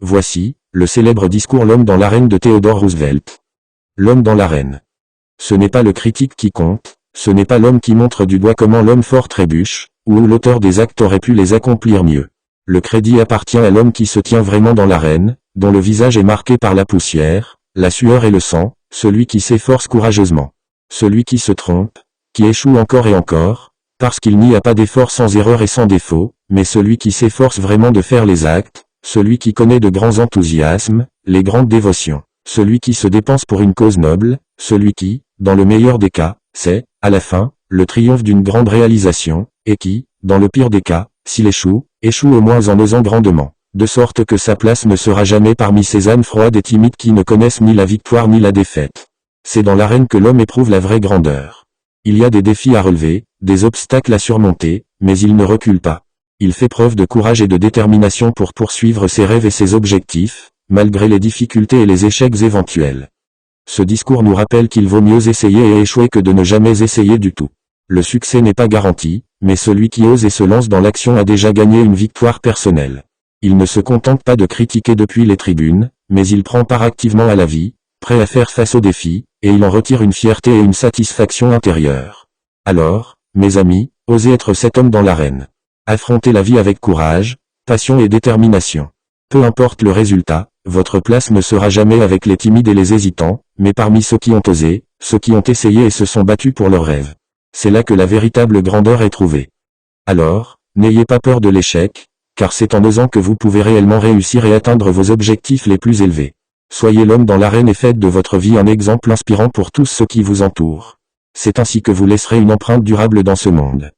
voici, le célèbre discours L'homme dans l'arène de Theodore Roosevelt. L'homme dans l'arène. Ce n'est pas le critique qui compte, ce n'est pas l'homme qui montre du doigt comment l'homme fort trébuche, ou où l'auteur des actes aurait pu les accomplir mieux. Le crédit appartient à l'homme qui se tient vraiment dans l'arène, dont le visage est marqué par la poussière, la sueur et le sang, celui qui s'efforce courageusement. Celui qui se trompe, qui échoue encore et encore, parce qu'il n'y a pas d'effort sans erreur et sans défaut, mais celui qui s'efforce vraiment de faire les actes, celui qui connaît de grands enthousiasmes, les grandes dévotions, celui qui se dépense pour une cause noble, celui qui, dans le meilleur des cas, c'est, à la fin, le triomphe d'une grande réalisation, et qui, dans le pire des cas, s'il échoue, échoue au moins en osant grandement, de sorte que sa place ne sera jamais parmi ces âmes froides et timides qui ne connaissent ni la victoire ni la défaite. C'est dans l'arène que l'homme éprouve la vraie grandeur. Il y a des défis à relever, des obstacles à surmonter, mais il ne recule pas. Il fait preuve de courage et de détermination pour poursuivre ses rêves et ses objectifs, malgré les difficultés et les échecs éventuels. Ce discours nous rappelle qu'il vaut mieux essayer et échouer que de ne jamais essayer du tout. Le succès n'est pas garanti, mais celui qui ose et se lance dans l'action a déjà gagné une victoire personnelle. Il ne se contente pas de critiquer depuis les tribunes, mais il prend part activement à la vie, prêt à faire face aux défis, et il en retire une fierté et une satisfaction intérieure. Alors, mes amis, osez être cet homme dans l'arène. Affrontez la vie avec courage, passion et détermination. Peu importe le résultat, votre place ne sera jamais avec les timides et les hésitants, mais parmi ceux qui ont osé, ceux qui ont essayé et se sont battus pour leurs rêves. C'est là que la véritable grandeur est trouvée. Alors, n'ayez pas peur de l'échec, car c'est en osant que vous pouvez réellement réussir et atteindre vos objectifs les plus élevés. Soyez l'homme dans l'arène et faites de votre vie un exemple inspirant pour tous ceux qui vous entourent. C'est ainsi que vous laisserez une empreinte durable dans ce monde.